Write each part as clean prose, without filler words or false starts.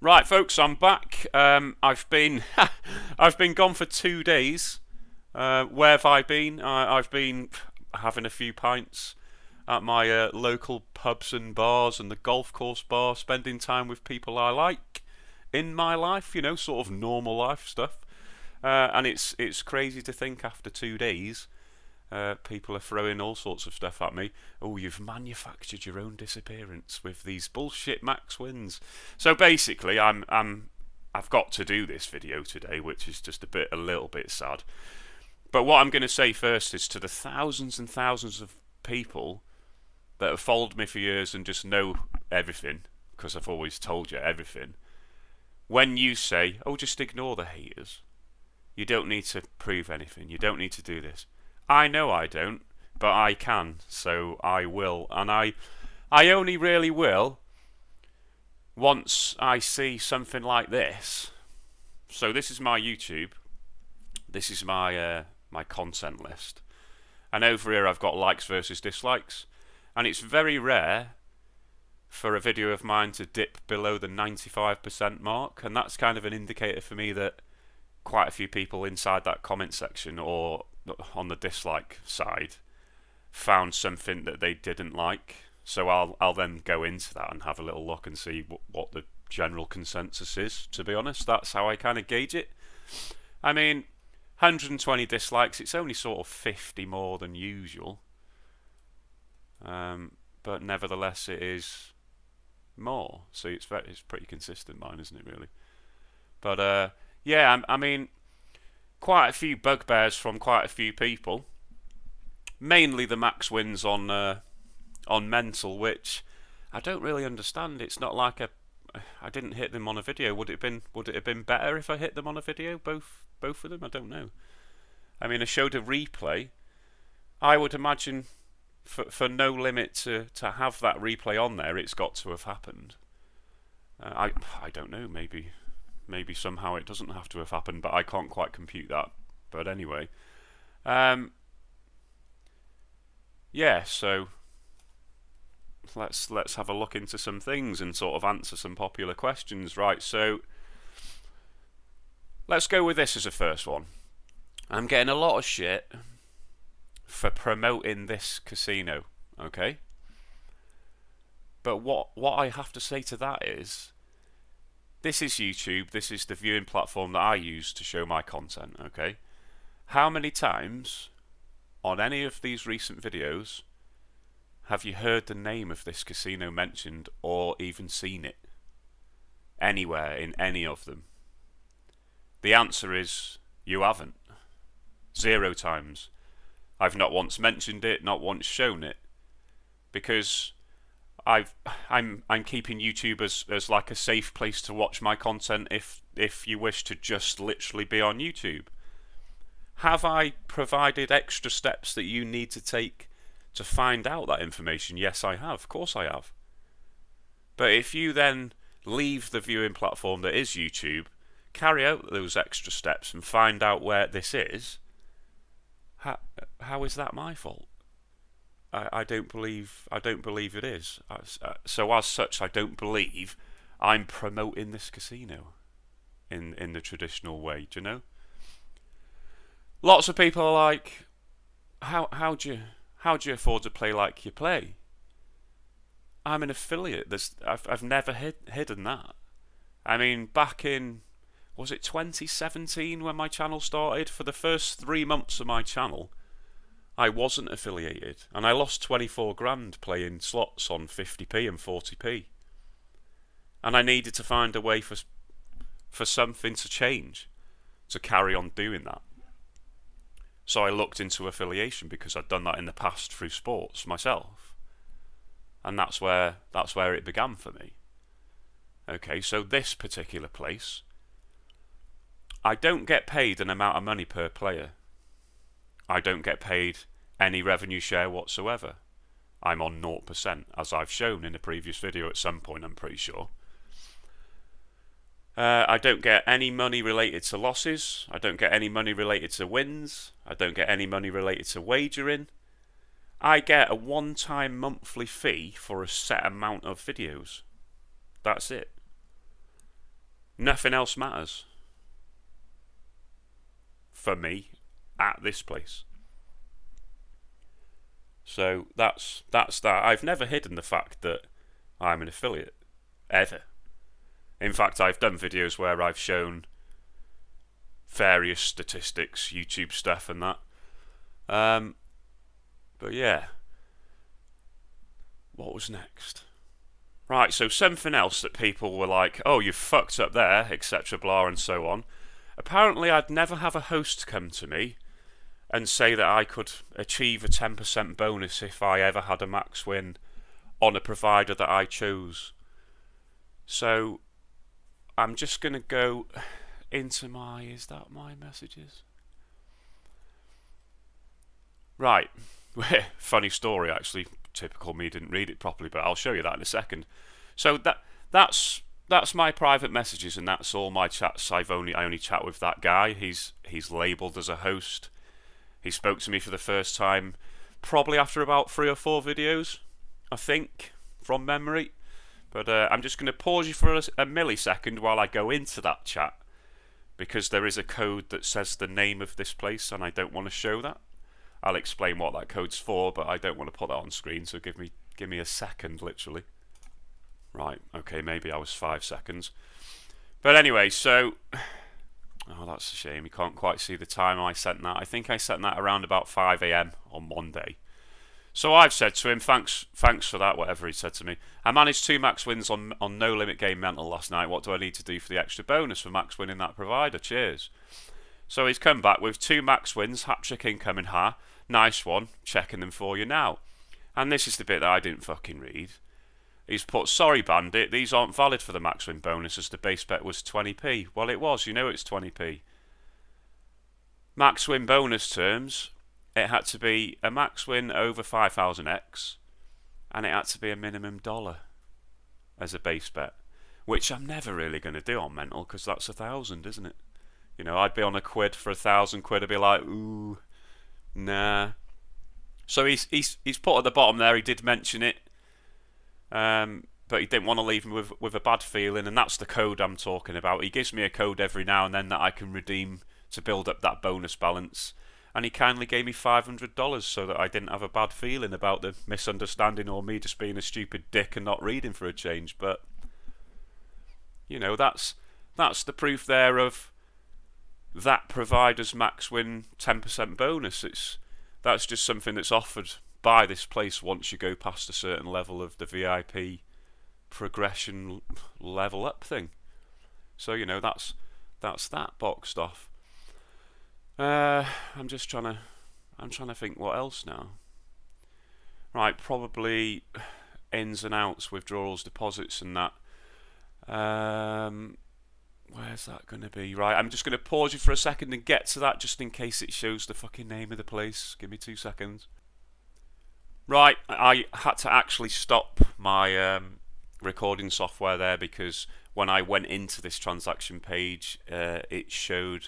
Right, folks, I'm back. I've been I've been gone for 2 days. Where have I been? I've been having a few pints at my local pubs and bars and the golf course bar, spending time with people I like in my life. You know, sort of normal life stuff. And it's crazy to think after 2 days. People are throwing all sorts of stuff at me. Oh, you've manufactured your own disappearance with these bullshit max wins. So basically, I've got to do this video today, which is just a little bit sad. But what I'm going to say first is to the thousands and thousands of people that have followed me for years and just know everything, because I've always told you everything. When you say, "Oh, just ignore the haters. You don't need to prove anything. You don't need to do this." I know I don't, but I can, so I will. And I only really will once I see something like this. So this is my YouTube. This is my content list. And over here I've got likes versus dislikes. And it's very rare for a video of mine to dip below the 95% mark. And that's kind of an indicator for me that quite a few people inside that comment section or on the dislike side found something that they didn't like. So I'll then go into that and have a little look and see what the general consensus is. To be honest, that's how I kind of gauge it. I mean, 120 dislikes, it's only sort of 50 more than usual, but nevertheless it is more, so it's pretty consistent, mine, isn't it, really? But yeah, I mean, quite a few bugbears from quite a few people. Mainly the max wins on mental, which I don't really understand. It's not like I didn't hit them on a video. Would it have been better if I hit them on a video? Both of them? I don't know. I mean, I showed a replay. I would imagine for No Limit to have that replay on there, it's got to have happened. I don't know. Maybe somehow it doesn't have to have happened, but I can't quite compute that. But anyway, yeah. So let's have a look into some things and sort of answer some popular questions, right? So let's go with this as a first one. I'm getting a lot of shit for promoting this casino, okay? But what I have to say to that is, this is YouTube, this is the viewing platform that I use to show my content, okay? How many times on any of these recent videos have you heard the name of this casino mentioned or even seen it anywhere in any of them? The answer is you haven't. 0 times. I've not once mentioned it, not once shown it, because I'm keeping YouTube as like a safe place to watch my content if you wish to just literally be on YouTube. Have I provided extra steps that you need to take to find out that information? Yes, I have. Of course I have. But if you then leave the viewing platform that is YouTube, carry out those extra steps and find out where this is, how is that my fault? I don't believe it is. So as such, I don't believe I'm promoting this casino in the traditional way. Do you know? Lots of people are like, how do you afford to play like you play? I'm an affiliate. I've never hidden that. I mean, back in, was it 2017 when my channel started? For the first 3 months of my channel, I wasn't affiliated, and I lost 24 grand playing slots on 50p and 40p, and I needed to find a way for something to change, to carry on doing that. So I looked into affiliation because I'd done that in the past through sports myself, and that's where it began for me. Okay, so this particular place, I don't get paid an amount of money per player. I don't get paid any revenue share whatsoever. I'm on 0%, as I've shown in a previous video at some point, I'm pretty sure. I don't get any money related to losses. I don't get any money related to wins. I don't get any money related to wagering. I get a one-time monthly fee for a set amount of videos. That's it. Nothing else matters for me at this place. So that's that. I've never hidden the fact that I'm an affiliate, ever. In fact, I've done videos where I've shown various statistics, YouTube stuff and that. But yeah. What was next? Right, so something else that people were like, oh, you fucked up there, etc., blah, and so on. Apparently, I'd never have a host come to me and say that I could achieve a 10% bonus if I ever had a max win on a provider that I chose. So, I'm just going to go into my... Is that my messages? Right. Funny story, actually. Typical me, didn't read it properly, but I'll show you that in a second. So that's my private messages, and that's all my chats. I only chat with that guy. He's labelled as a host. He spoke to me for the first time probably after about 3 or 4 videos, I think, from memory. But I'm just going to pause you for a millisecond while I go into that chat, because there is a code that says the name of this place, and I don't want to show that. I'll explain what that code's for, but I don't want to put that on screen, so give me a second, literally. Right, okay, maybe I was 5 seconds. But anyway, so... Oh, that's a shame. You can't quite see the time I sent that. I think I sent that around about 5 AM on Monday. So I've said to him, thanks for that, whatever he said to me. I managed 2 max wins on No Limit Game Mental last night. What do I need to do for the extra bonus for max winning that provider? Cheers. So he's come back with 2 max wins, hat-trick incoming, nice one, checking them for you now. And this is the bit that I didn't fucking read. He's put, sorry Bandit, these aren't valid for the max win bonus as the base bet was 20p. Well, it was, you know it's 20p. Max win bonus terms, it had to be a max win over 5,000x, and it had to be a minimum $1 as a base bet, which I'm never really going to do on Mental, because that's 1,000, isn't it? You know, I'd be on a quid for 1,000 quid, I'd be like, ooh, nah. So he's put at the bottom there, he did mention it, but he didn't want to leave me with a bad feeling, and that's the code I'm talking about. He gives me a code every now and then that I can redeem to build up that bonus balance, and he kindly gave me $500 so that I didn't have a bad feeling about the misunderstanding or me just being a stupid dick and not reading for a change. But you know, that's the proof there of that provider's max win 10% bonus. That's just something that's offered by this place once you go past a certain level of the VIP progression level up thing. So you know, that's that boxed off. I'm trying to think what else now. Right, probably ins and outs, withdrawals, deposits, and that. Where's that going to be? Right, I'm just going to pause you for a second and get to that, just in case it shows the fucking name of the place. Give me 2 seconds. Right, I had to actually stop my recording software there, because when I went into this transaction page, it showed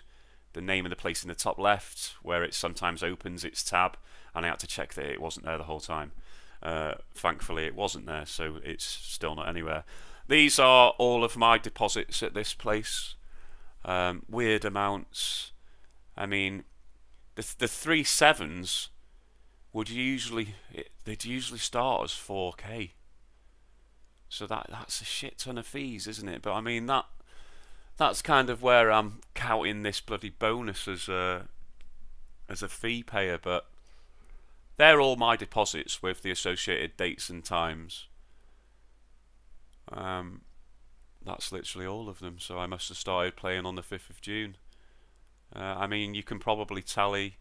the name of the place in the top left, where it sometimes opens its tab, and I had to check that it wasn't there the whole time. Thankfully it wasn't there, so it's still not anywhere. These are all of my deposits at this place. Weird amounts. I mean, the 3 sevens they'd usually start as 4k. So that's a shit ton of fees, isn't it? But I mean, that's kind of where I'm counting this bloody bonus as a fee payer. But they're all my deposits with the associated dates and times. That's literally all of them. So I must have started playing on the 5th of June. I mean, you can probably tally.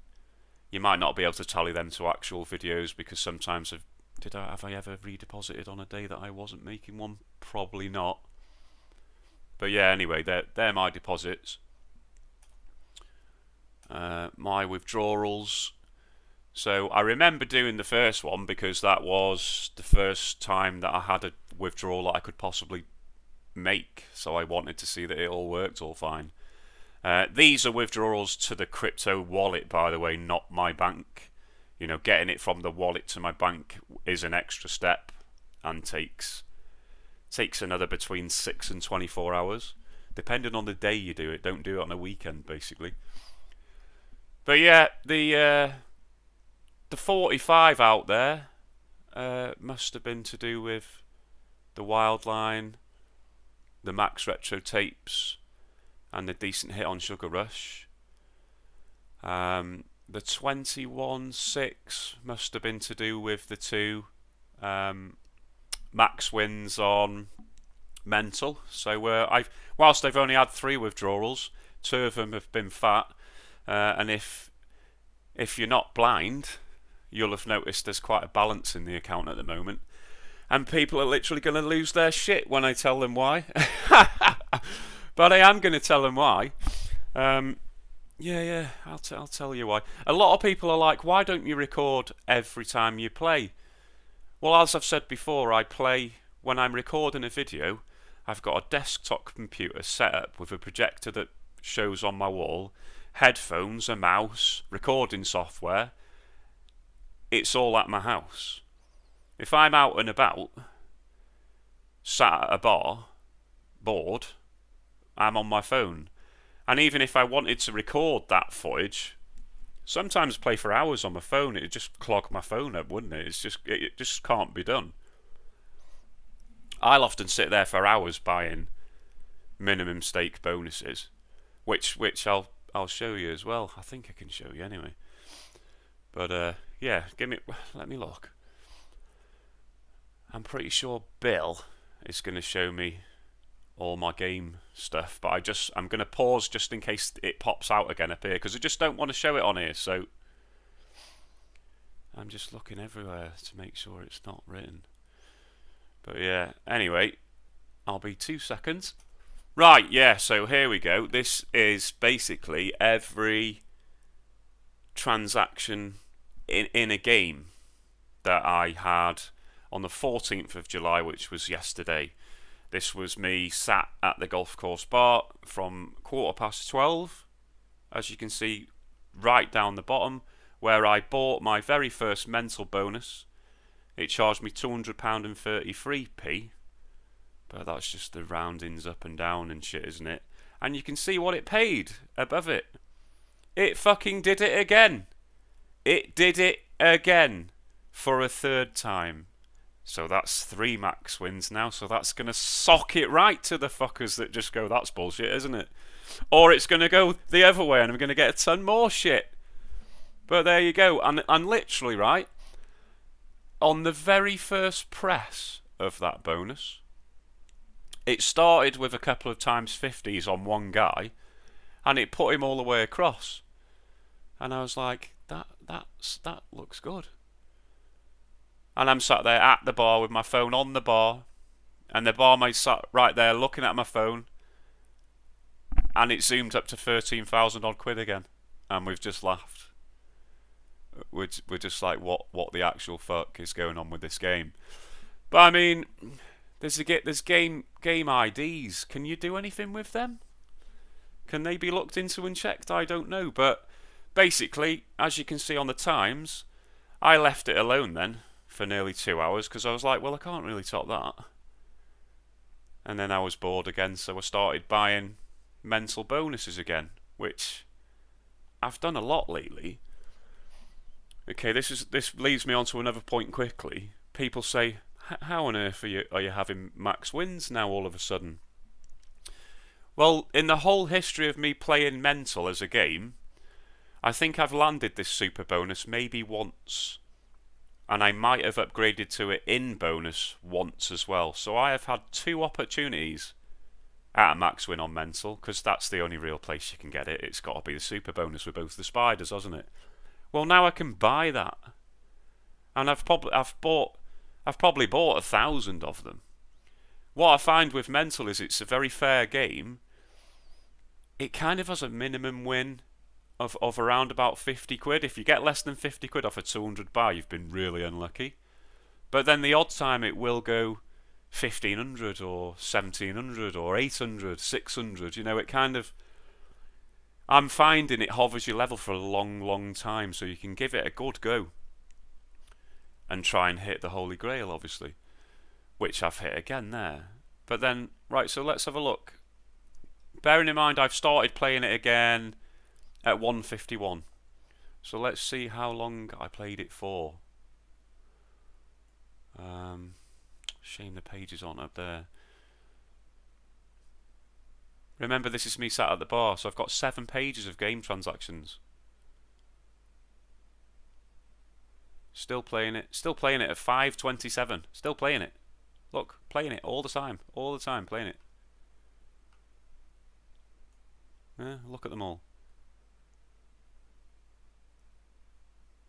You might not be able to tally them to actual videos, because sometimes have I ever redeposited on a day that I wasn't making one? Probably not. But yeah, anyway, they're my deposits. My withdrawals. So I remember doing the first one because that was the first time that I had a withdrawal that I could possibly make. So I wanted to see that it all worked all fine. These are withdrawals to the crypto wallet, by the way, not my bank. You know, getting it from the wallet to my bank is an extra step and takes another between 6 and 24 hours. depending on the day you do it. Don't do it on a weekend, basically. But yeah, the 45 out there must have been to do with the Wildline, the Max Retro tapes, and the decent hit on Sugar Rush. The 21.6 must have been to do with the two max wins on Mental. So whilst I've only had 3 withdrawals, 2 of them have been fat, and if you're not blind, you'll have noticed there's quite a balance in the account at the moment, and people are literally going to lose their shit when I tell them why. But I am going to tell them why. Yeah, I'll tell you why. A lot of people are like, why don't you record every time you play? Well, as I've said before, I play when I'm recording a video. I've got a desktop computer set up with a projector that shows on my wall, headphones, a mouse, recording software. It's all at my house. If I'm out and about, sat at a bar, bored, I'm on my phone. And even if I wanted to record that footage, sometimes play for hours on my phone, it'd just clog my phone up, wouldn't it? It just can't be done. I'll often sit there for hours buying minimum stake bonuses, which I'll show you as well. I think I can show you anyway. But yeah, let me look. I'm pretty sure Bill is going to show me all my game stuff, but I'm going to pause just in case it pops out again up here, because I just don't want to show it on here. So I'm just looking everywhere to make sure it's not written. But yeah, anyway, I'll be 2 seconds. Right, yeah, so here we go. This is basically every transaction in a game that I had on the 14th of July, which was yesterday. This was me sat at the golf course bar from 12:15, as you can see right down the bottom, where I bought my very first Mental bonus. It charged me £200.33p, but that's just the roundings up and down and shit, isn't it? And you can see what it paid above it. It fucking did it again. It did it again for a 3rd time. So that's 3 max wins now, so that's going to sock it right to the fuckers that just go, that's bullshit, isn't it? Or it's going to go the other way and I'm going to get a ton more shit. But there you go. And literally, right, on the very first press of that bonus, it started with a couple of times 50s on one guy, and it put him all the way across. And I was like, that looks good. And I'm sat there at the bar with my phone on the bar, and the barmaid sat right there looking at my phone, and it zoomed up to 13,000 odd quid again, and we've just laughed. We're just like, what the actual fuck is going on with this game? But I mean, there's game IDs. Can you do anything with them? Can they be looked into and checked? I don't know. But basically, as you can see on the times, I left it alone then for nearly 2 hours because I was like, well, I can't really top that. And then I was bored again, so I started buying Mental bonuses again, which I've done a lot lately. Okay, this leads me on to another point quickly. People say, how on earth are you having max wins now all of a sudden? Well, in the whole history of me playing Mental as a game, I think I've landed this super bonus maybe once. And I might have upgraded to it in bonus once as well. So I have had 2 opportunities at a max win on Mental, because that's the only real place you can get it. It's got to be the super bonus with both the spiders, hasn't it? Well, now I can buy that, and I've probably bought 1,000 of them. What I find with Mental is it's a very fair game. It kind of has a minimum win of around about 50 quid. If you get less than 50 quid off a 200 buy, you've been really unlucky. But then the odd time it will go 1,500 or 1,700 or 800, 600. You know, it kind of... I'm finding it hovers your level for a long time, so you can give it a good go and try and hit the Holy Grail, obviously, which I've hit again there. But then, right, so let's have a look. bearing in mind I've started playing it again at 1:51. So let's see how long I played it for. Shame the pages aren't up there. Remember, this is me sat at the bar, so I've got 7 pages of game transactions. Still playing it at 5:27. Still playing it. Look, playing it all the time, playing it. Yeah, look at them all.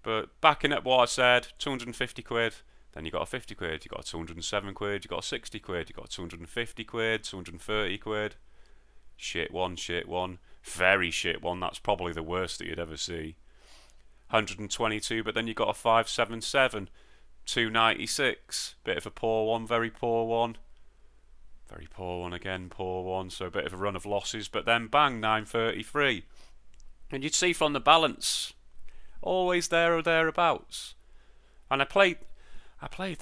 But backing up what I said, 250 quid, then you got a 50 quid, you got a 207 quid, you got a 60 quid, you got a 250 quid, 230 quid. Shit one, very shit one, that's probably the worst that you'd ever see. 122, but then you got a 577, 296, bit of a poor one, very poor one again, poor one, so a bit of a run of losses, but then bang, 933. And you'd see from the balance, always there or thereabouts. And I must have played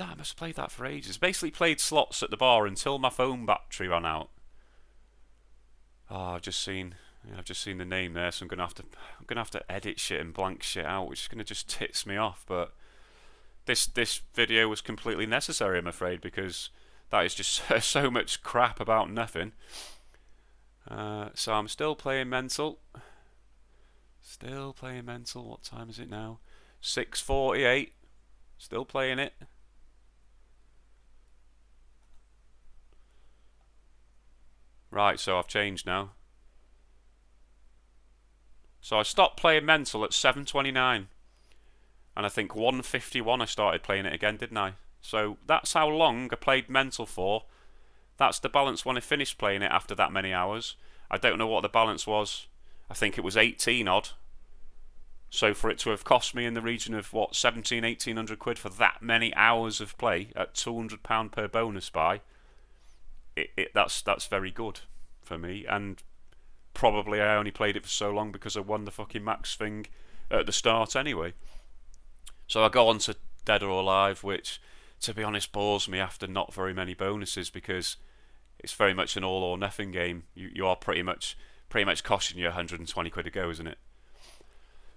that for ages. Basically played slots at the bar until my phone battery ran out. Oh, I've just seen the name there, so I'm gonna have to edit shit and blank shit out, which is gonna just tits me off. But this video was completely necessary, I'm afraid, because that is just so much crap about nothing. So I'm still playing mental. What time is it now? 6:48. Still playing it. Right, so I've changed now. So I stopped playing mental at 7:29. And I think 1:51 I started playing it again, didn't I? So that's how long I played mental for. That's the balance when I finished playing it after that many hours. I don't know what the balance was. I think it was 18 odd. So for it to have cost me in the region of, what, 1800 quid for that many hours of play at £200 per bonus buy, that's very good for me. And probably I only played it for so long because I won the fucking max thing at the start anyway. So I go on to Dead or Alive, which, to be honest, bores me after not very many bonuses, because it's very much an all or nothing game. You are pretty much costing you 120 quid a go, isn't it?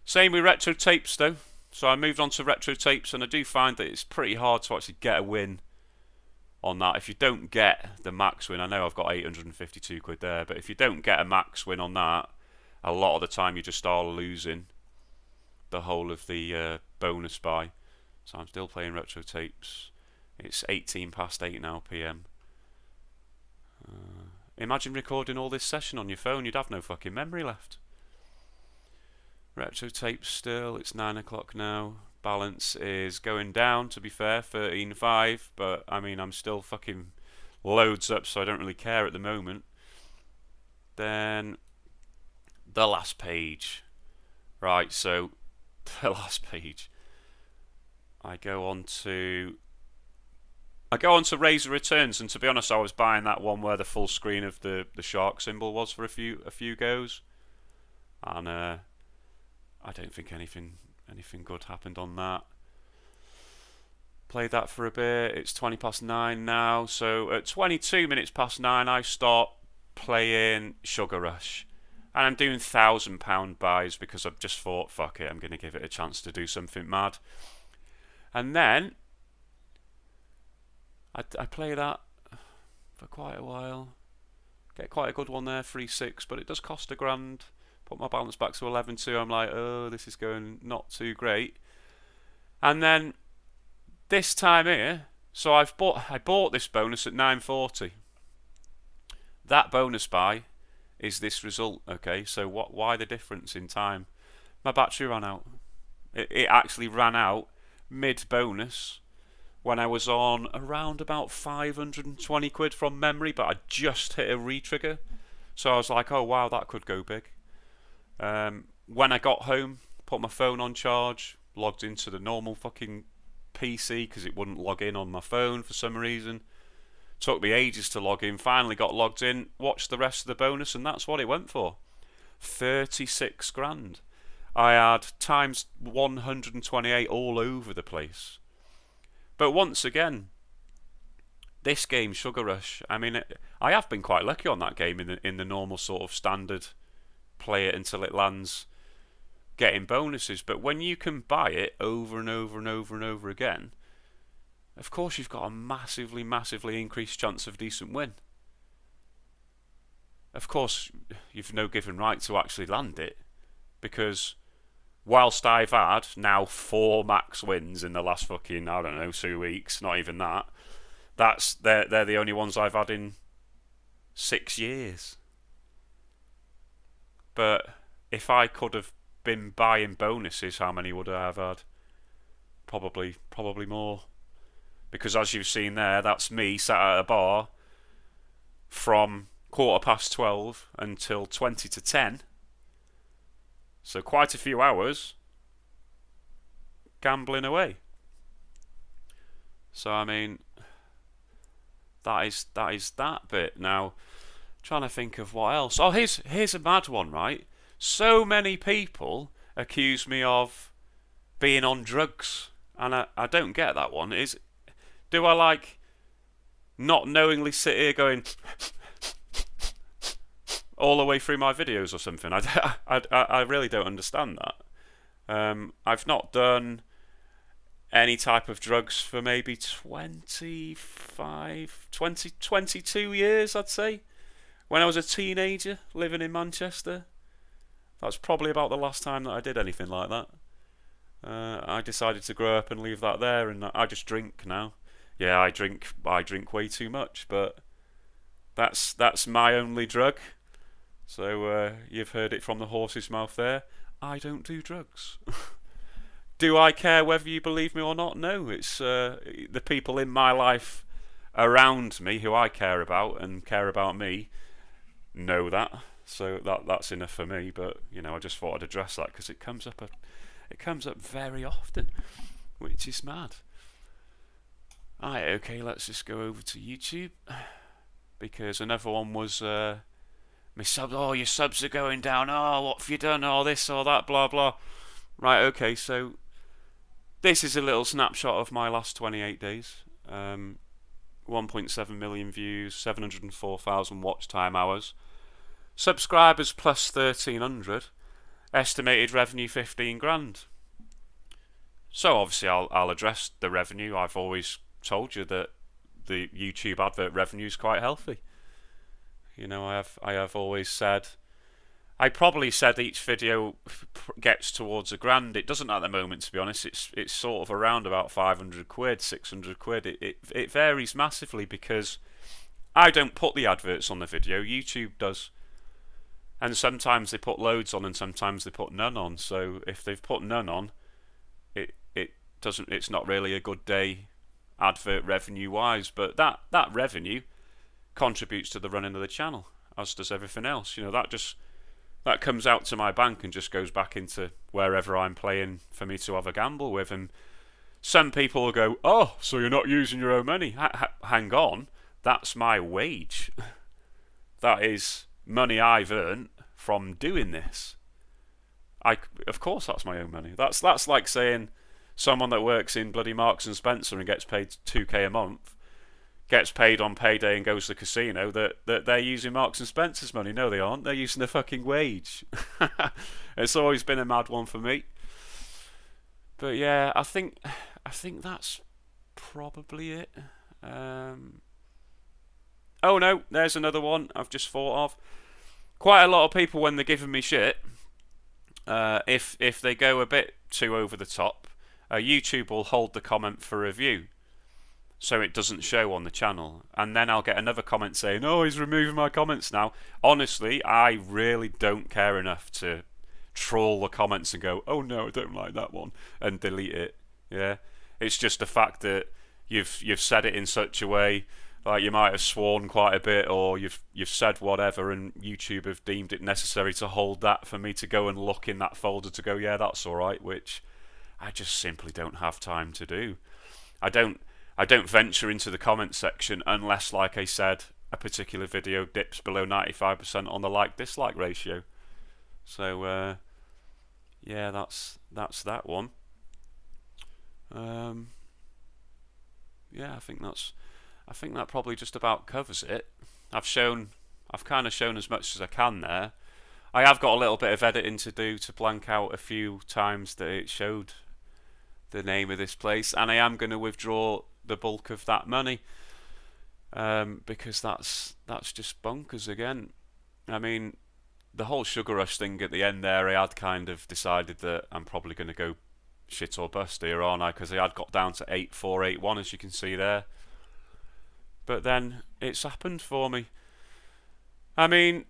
Same with retro tapes though. So I moved on to retro tapes, and I do find that it's pretty hard to actually get a win on that. If you don't get the max win, I know I've got 852 quid there, but if you don't get a max win on that, a lot of the time you just are losing the whole of the bonus buy. So I'm still playing retro tapes. It's 8 now PM. Imagine recording all this session on your phone, you'd have no fucking memory left. Retro tapes still, it's 9 o'clock now. Balance is going down, to be fair, 13.5, but I mean, I'm still fucking loads up, so I don't really care at the moment. Then the last page. Right, so the last page. I go on to Razor Returns, and to be honest, I was buying that one where the full screen of the shark symbol was for a few goes, and I don't think anything good happened on that. Played that for a bit. It's 9:20 now, so at 22 minutes past 9 I start playing Sugar Rush, and I'm doing £1,000 buys because I've just thought, fuck it, I'm going to give it a chance to do something mad. And then I play that for quite a while, get quite a good one there, 3.6, but it does cost £1,000. Put my balance back to 11.2. I'm like, oh, this is going not too great. And then this time here, so I bought this bonus at 9.40. That bonus buy is this result. Okay, so why the difference in time? My battery ran out. It actually ran out mid bonus when I was on around about 520 quid from memory, but I just hit a retrigger. So I was like, oh wow, that could go big. When I got home, put my phone on charge, logged into the normal fucking PC because it wouldn't log in on my phone for some reason. Took me ages to log in, finally got logged in, watched the rest of the bonus, and that's what it went for. 36 grand. I had times 128 all over the place. But once again, this game, Sugar Rush, I mean, I have been quite lucky on that game in the normal sort of standard play it until it lands, getting bonuses. But when you can buy it over and over and over and over again, of course you've got a massively increased chance of decent win. Of course, you've no given right to actually land it, because whilst I've had now 4 max wins in the last fucking, I don't know, 2 weeks, not even that, they're the only ones I've had in 6 years. But if I could have been buying bonuses, how many would I have had? Probably more. Because as you've seen there, that's me sat at a bar from 12:15 until 20 to 10. So quite a few hours gambling away. So I mean, that is that bit. Now, trying to think of what else. Oh, here's a mad one, right? So many people accuse me of being on drugs, and I don't get that one. Do I like not knowingly sit here going all the way through my videos or something? I really don't understand that. I've not done any type of drugs for maybe 22 years, I'd say. When I was a teenager living in Manchester, that's probably about the last time that I did anything like that. I decided to grow up and leave that there, and I just drink now. Yeah, I drink way too much, but that's my only drug. So you've heard it from the horse's mouth there. I don't do drugs. Do I care whether you believe me or not? No, it's the people in my life around me who I care about and care about me know that. So that's enough for me. But I just thought I'd address that because it comes up very often, which is mad. Alright, okay, let's just go over to YouTube, because another one was my subs. Oh, your subs are going down. Oh, what have you done? Oh, this or that, blah blah. Right, okay, so this is a little snapshot of my last 28 days. 1.7 million views, 704,000 watch time hours, subscribers plus 1,300, estimated revenue 15 grand. So obviously I'll address the revenue. I've always told you that the YouTube advert revenue is quite healthy. I have always said, I probably said each video gets towards £1,000. It doesn't at the moment, to be honest. It's sort of around about 500 quid, 600 quid. It varies massively because I don't put the adverts on the video. YouTube does. And sometimes they put loads on and sometimes they put none on. So if they've put none on, it's not really a good day advert revenue wise, but that revenue contributes to the running of the channel, as does everything else. That comes out to my bank and just goes back into wherever I'm playing for me to have a gamble with. And some people will go, oh, so you're not using your own money. Hang on, that's my wage. That is money I've earned from doing this. Of course that's my own money. That's like saying someone that works in bloody Marks and Spencer and gets paid 2k a month gets paid on payday and goes to the casino, that they're using Marks and Spencer's money. No, they aren't. They're using the fucking wage. It's always been a mad one for me. But yeah, I think that's probably it. Oh no, there's another one I've just thought of. Quite a lot of people, when they're giving me shit, if they go a bit too over the top, YouTube will hold the comment for review, so it doesn't show on the channel. And then I'll get another comment saying, oh, he's removing my comments now. Honestly, I really don't care enough to troll the comments and go, oh no, I don't like that one, and delete it. Yeah, it's just the fact that you've said it in such a way, like you might have sworn quite a bit, or you've said whatever, and YouTube have deemed it necessary to hold that for me to go and look in that folder to go, yeah, that's alright, which I just simply don't have time to do. I don't venture into the comment section unless, like I said, a particular video dips below 95% on the like-dislike ratio. So yeah, that's that one. Yeah, I think that's I think that probably just about covers it. I've kind of shown as much as I can there. I have got a little bit of editing to do to blank out a few times that it showed the name of this place, and I am going to withdraw the bulk of that money, because that's just bonkers again. I mean, the whole Sugar Rush thing at the end there, I had kind of decided that I'm probably going to go shit or bust here, aren't I? Because I had got down to 8481, as you can see there. But then it's happened for me. I mean,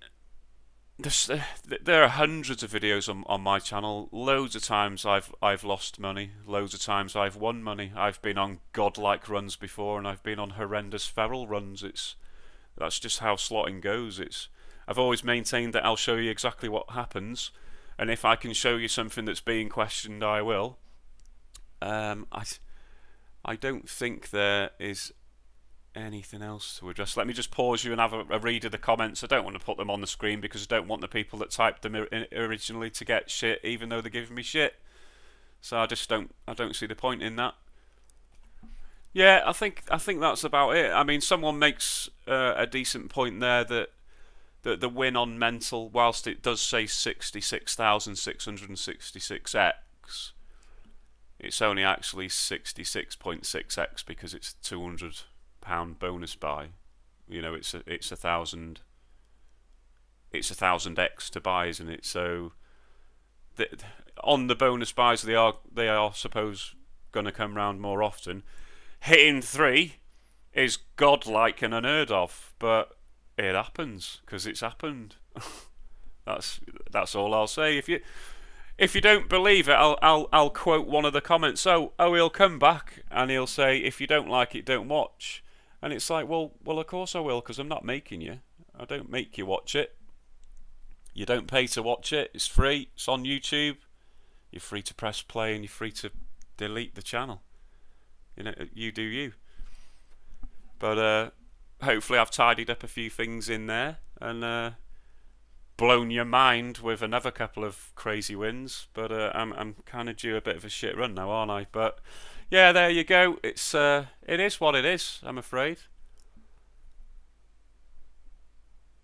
there are hundreds of videos on my channel. Loads of times I've lost money. Loads of times I've won money. I've been on godlike runs before, and I've been on horrendous feral runs. That's just how slotting goes. I've always maintained that I'll show you exactly what happens, and if I can show you something that's being questioned, I will. I don't think there is anything else to address. Let me just pause you and have a read of the comments. I don't want to put them on the screen because I don't want the people that typed them originally to get shit, even though they're giving me shit. So I don't see the point in that. Yeah, I think that's about it. I mean, someone makes a decent point there that the win on mental, whilst it does say 66,666x, it's only actually 66.6x because it's £200 bonus buy. You know, it's 1,000x to buy, isn't it? So on the bonus buys, they are suppose going to come round more often. Hitting 3 is godlike and unheard of, but it happens because it's happened. That's all I'll say. If you don't believe it, I'll quote one of the comments. He'll come back and he'll say, if you don't like it, don't watch. And it's like, well, of course I will, because I'm not making you. I don't make you watch it. You don't pay to watch it. It's free. It's on YouTube. You're free to press play and you're free to delete the channel. You know, you do you. But hopefully I've tidied up a few things in there and blown your mind with another couple of crazy wins. But I'm kind of due a bit of a shit run now, aren't I? But yeah, there you go. It is what it is, I'm afraid.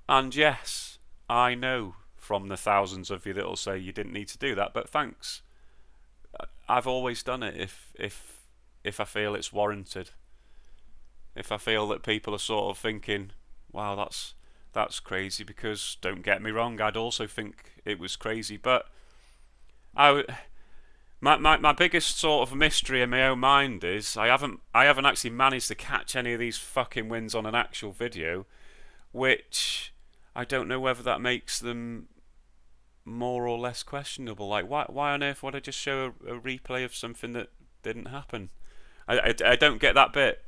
And yes, I know from the thousands of you that'll say you didn't need to do that, but thanks. I've always done it if I feel it's warranted. If I feel that people are sort of thinking, wow, that's crazy, because don't get me wrong, I'd also think it was crazy, but my biggest sort of mystery in my own mind is I haven't actually managed to catch any of these fucking wins on an actual video, which I don't know whether that makes them more or less questionable. Like, why on earth would I just show a replay of something that didn't happen? I don't get that bit.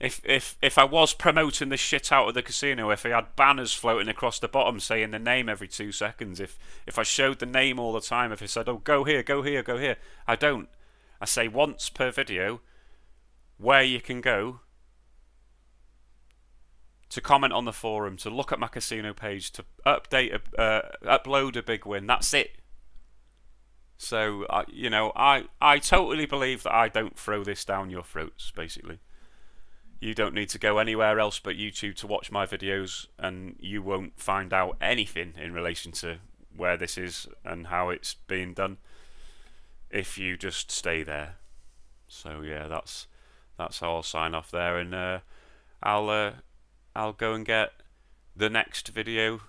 If I was promoting the shit out of the casino, if I had banners floating across the bottom saying the name every 2 seconds, if I showed the name all the time, if I said, oh, go here, go here, go here, I don't. I say once per video where you can go to comment on the forum, to look at my casino page, to upload a big win. That's it. So I totally believe that I don't throw this down your throats, basically. You don't need to go anywhere else but YouTube to watch my videos, and you won't find out anything in relation to where this is and how it's being done if you just stay there. So yeah, that's how I'll sign off there, and I'll go and get the next video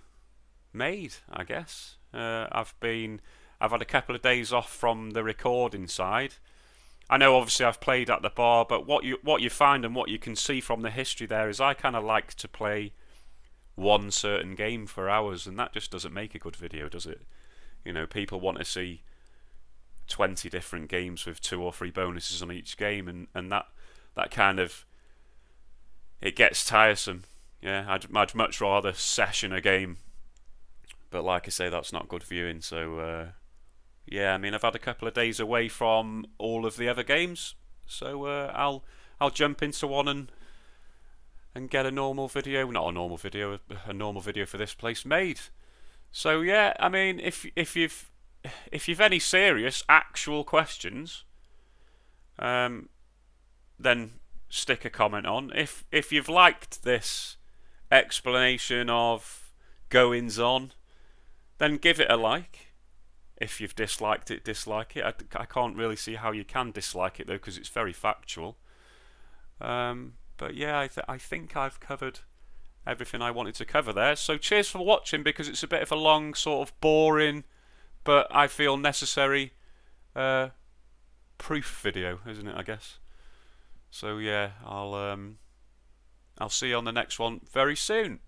made, I guess. I've had a couple of days off from the recording side. I know obviously I've played at the bar, but what you find and what you can see from the history there is I kind of like to play one certain game for hours, and that just doesn't make a good video, does it? You know, people want to see 20 different games with 2 or 3 bonuses on each game, and that kind of, it gets tiresome. Yeah, I'd much rather session a game, but like I say, that's not good viewing. So yeah, I mean, I've had a couple of days away from all of the other games, so I'll jump into one and get a normal video, not a normal video, a normal video for this place made. So yeah, I mean, if you've any serious actual questions, then stick a comment on. If you've liked this explanation of goings on, then give it a like. If you've disliked it, dislike it. I can't really see how you can dislike it though, because it's very factual. But yeah, I think I've covered everything I wanted to cover there. So cheers for watching, because it's a bit of a long, sort of boring, but I feel necessary proof video, isn't it? I guess. So yeah, I'll see you on the next one very soon.